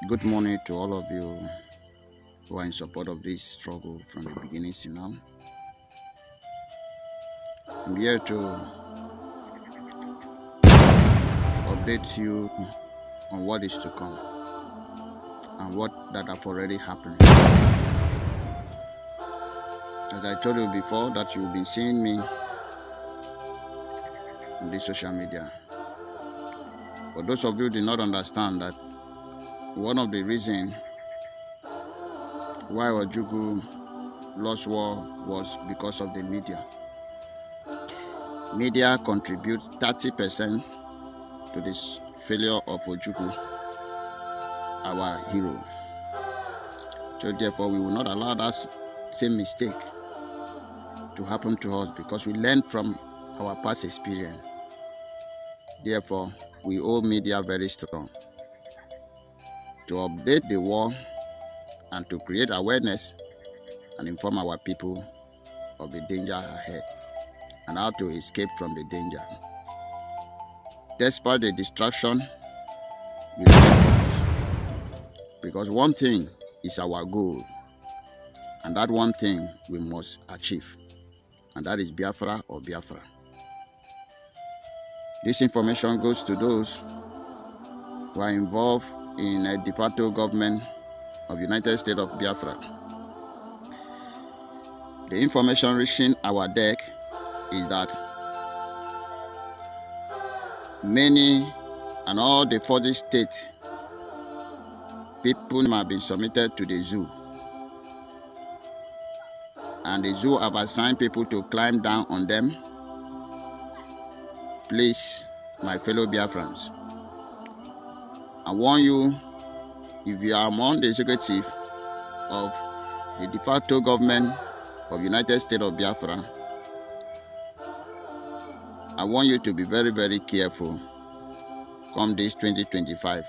Good morning to all of you who are in support of this struggle from the beginning to now. I'm here to update you on what is to come and what that have already happened. As I told you before, that you've been seeing me on this social media. For those of you who did not understand that one of the reasons why Ojukwu lost war was because of the media. Media contributes 30% to this failure of Ojukwu, our hero. So therefore, we will not allow that same mistake to happen to us because we learned from our past experience. Therefore, we hold media very strong to update the war and to create awareness and inform our people of the danger ahead and how to escape from the danger. Despite the distraction, we remain focused because one thing is our goal, and that one thing we must achieve, and that is Biafra or Biafra. This information goes to those who are involved in a de facto government of United States of Biafra. The information reaching our deck is that many and all the 40 states, people have been submitted to the zoo. And the zoo have assigned people to climb down on them. Please, my fellow Biafrans, I warn you, if you are among the executive of the de facto government of United States of Biafra, I want you to be very, very careful come this 2025.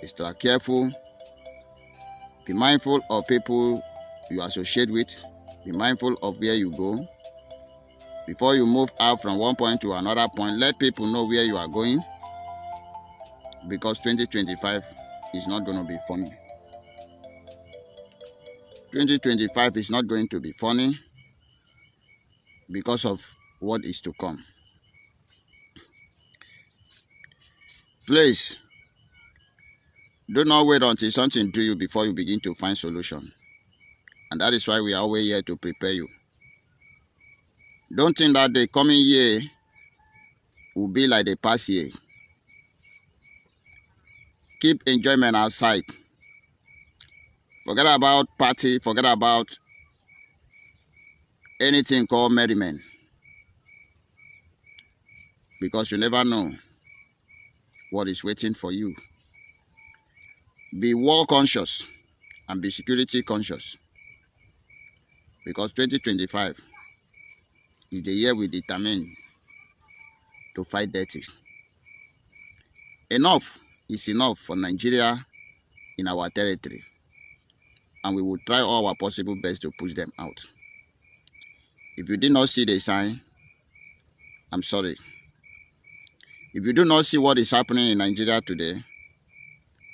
Stay careful. Be mindful of people you associate with. Be mindful of where you go. Before you move out from one point to another point, let people know where you are going, because 2025 is not going to be funny. 2025 is not going to be funny because of what is to come. Please, do not wait until something do you before you begin to find solution. And that is why we are always here to prepare you. Don't think that the coming year will be like the past year. Keep enjoyment outside. Forget about party. Forget about anything called merriment. Because you never know what is waiting for you. Be war conscious and be security conscious. Because 2025 is the year we determine to fight dirty. Enough is enough for Nigeria in our territory. And we will try all our possible best to push them out. If you did not see the sign, I'm sorry. If you do not see what is happening in Nigeria today,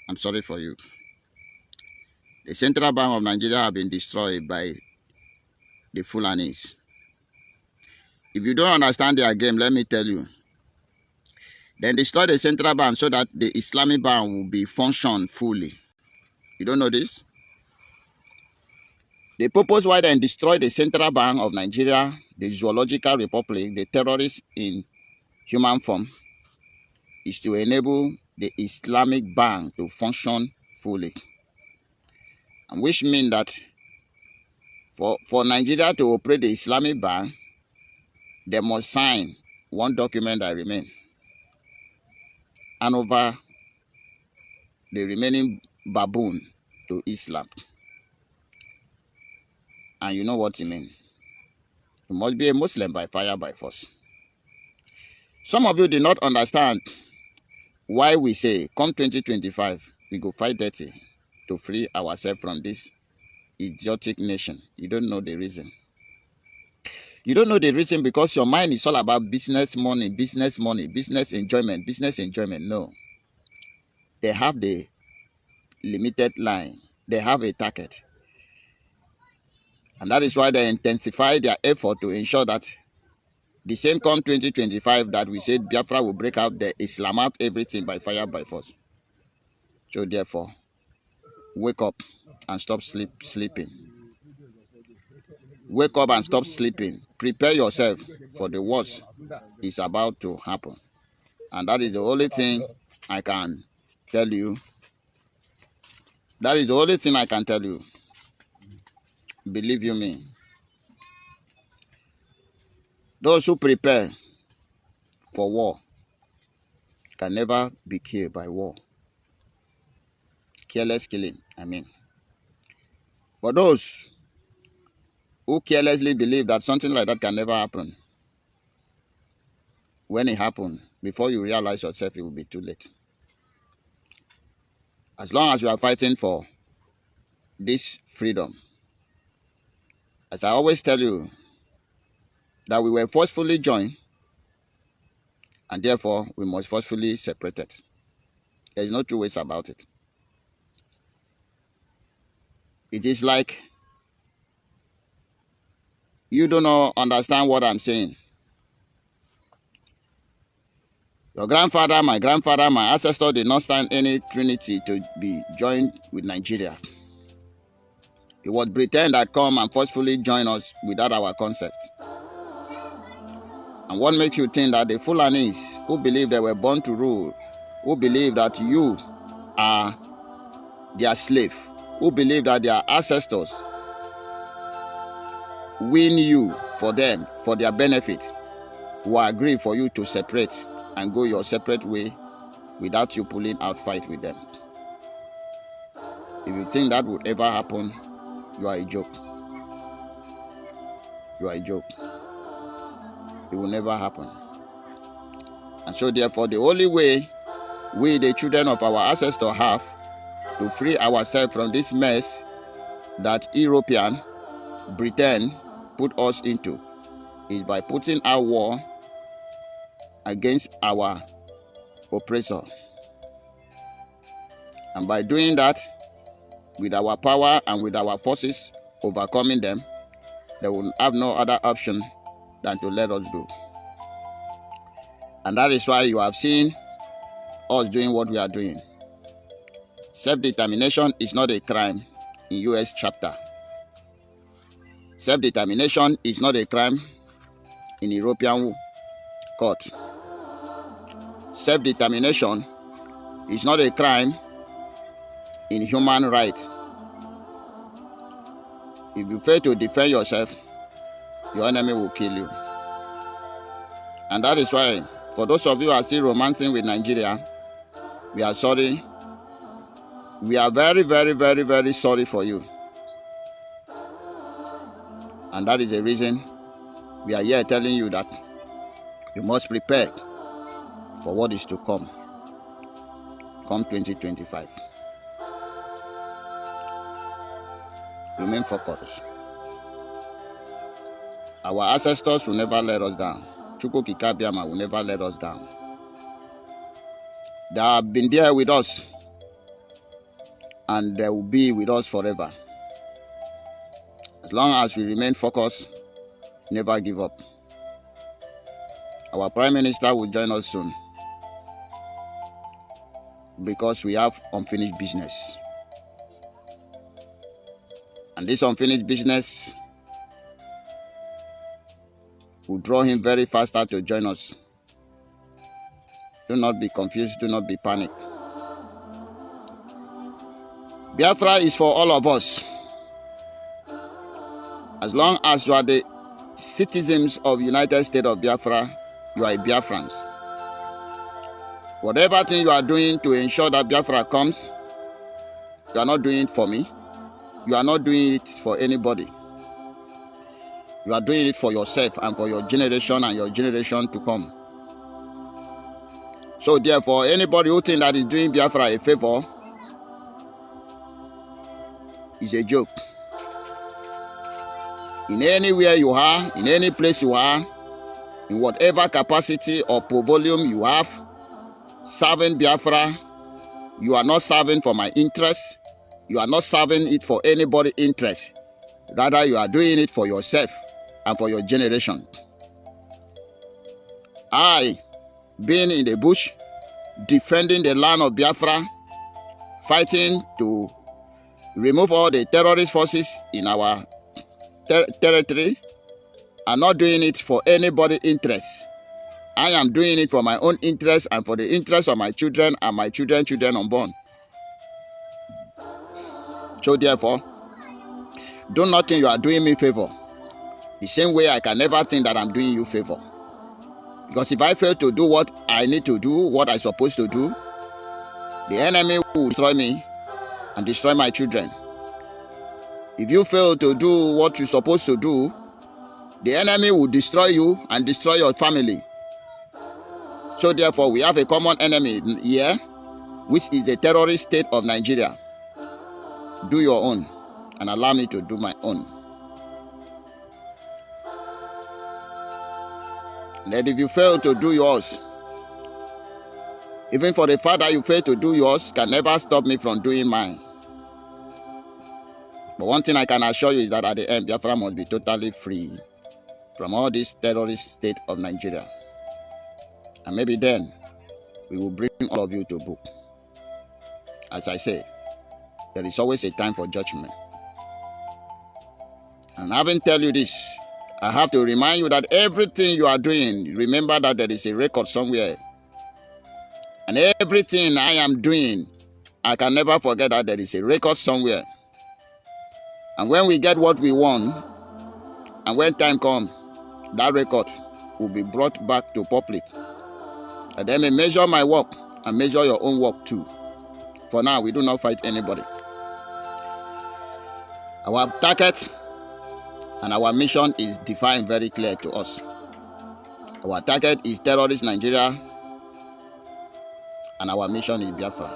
I'm sorry for you. The Central Bank of Nigeria have been destroyed by the Fulanis. If you don't understand their game, let me tell you. Then destroy the Central Bank so that the Islamic Bank will be function fully. You don't know this? The purpose why they destroy the Central Bank of Nigeria, the Zoological Republic, the terrorists in human form, is to enable the Islamic Bank to function fully. And which means that for Nigeria to operate the Islamic Bank, they must sign one document that remains. And over the remaining baboon to Islam. And you know what it means. You must be a Muslim by fire, by force. Some of you did not understand why we say, come 2025, we go fight dirty to free ourselves from this idiotic nation. You don't know the reason. You don't know the reason because your mind is all about business money, business enjoyment, business enjoyment. No. they have the limited line. They have a target. And that is why they intensify their effort to ensure that the same come 2025 that we said Biafra will break out, the Islam out everything by fire, by force. So therefore, wake up and stop sleeping. Wake up and stop sleeping. Prepare yourself for the worst is about to happen. And that is the only thing I can tell you. That is the only thing I can tell you. Believe you me. Those who prepare for war can never be killed by war. Careless killing, I mean. But those who carelessly believe that something like that can never happen, when it happens, before you realize yourself, it will be too late. As long as you are fighting for this freedom, as I always tell you, that we were forcefully joined, and therefore we must forcefully separate it. There is no two ways about it. It is like you do not understand what I'm saying. Your grandfather, my ancestor did not stand any trinity to be joined with Nigeria. It was Britain that come and forcefully join us without our consent. And what makes you think that the Fulanis, who believe they were born to rule, who believe that you are their slave, who believe that their ancestors win you for them, for their benefit, will agree for you to separate and go your separate way without you pulling out fight with them? If you think that would ever happen, you are a joke. You are a joke. It will never happen. And so therefore, the only way we, the children of our ancestors, have to free ourselves from this mess that European, Britain, put us into is by putting our war against our oppressor. And by doing that, with our power and with our forces overcoming them, they will have no other option than to let us go. And that is why you have seen us doing what we are doing. Self-determination is not a crime in US chapter. Self-determination is not a crime in European court. Self-determination is not a crime in human rights. If you fail to defend yourself, your enemy will kill you. And that is why, for those of you who are still romancing with Nigeria, we are sorry. We are very, very, very, very sorry for you. And that is the reason we are here telling you that you must prepare for what is to come 2025. Remain focused. Our ancestors will never let us down. Chukwu Kikabiama will never let us down. They have been there with us, and they will be with us forever. As long as we remain focused, never give up. Our Prime Minister will join us soon, because we have unfinished business. And this unfinished business will draw him very faster to join us. Do not be confused, do not be panicked. Biafra is for all of us. As long as you are the citizens of United States of Biafra, you are a Biafrans. Whatever thing you are doing to ensure that Biafra comes, you are not doing it for me. You are not doing it for anybody. You are doing it for yourself and for your generation and your generation to come. So therefore, anybody who thinks that is doing Biafra a favor is a joke. In anywhere you are, in any place you are, in whatever capacity or volume you have, serving Biafra You are not serving for my interest. You are not serving it for anybody's interest. Rather, you are doing it for yourself and for your generation. I, being in the bush, defending the land of Biafra, fighting to remove all the terrorist forces in our territory, and not doing it for anybody's interest. I am doing it for my own interest and for the interest of my children and my children's children unborn. So therefore, do not think you are doing me favor. The same way I can never think that I'm doing you favor. Because if I fail to do what I need to do, what I'm supposed to do, the enemy will destroy me and destroy my children. If you fail to do what you're supposed to do, the enemy will destroy you and destroy your family. So therefore, we have a common enemy here, which is the terrorist state of Nigeria. Do your own and allow me to do my own. And then if you fail to do yours, even for the fact that you fail to do yours, can never stop me from doing mine. But one thing I can assure you is that at the end, Biafra must be totally free from all this terrorist state of Nigeria. And maybe then, we will bring all of you to book. As I say, there is always a time for judgment. And having tell you this, I have to remind you that everything you are doing, remember that there is a record somewhere. And everything I am doing, I can never forget that there is a record somewhere. And when we get what we want, and when time comes, that record will be brought back to public. And they may measure my work and measure your own work too. For now, we do not fight anybody. Our target and our mission is defined very clear to us. Our target is terrorist Nigeria, and our mission is Biafra.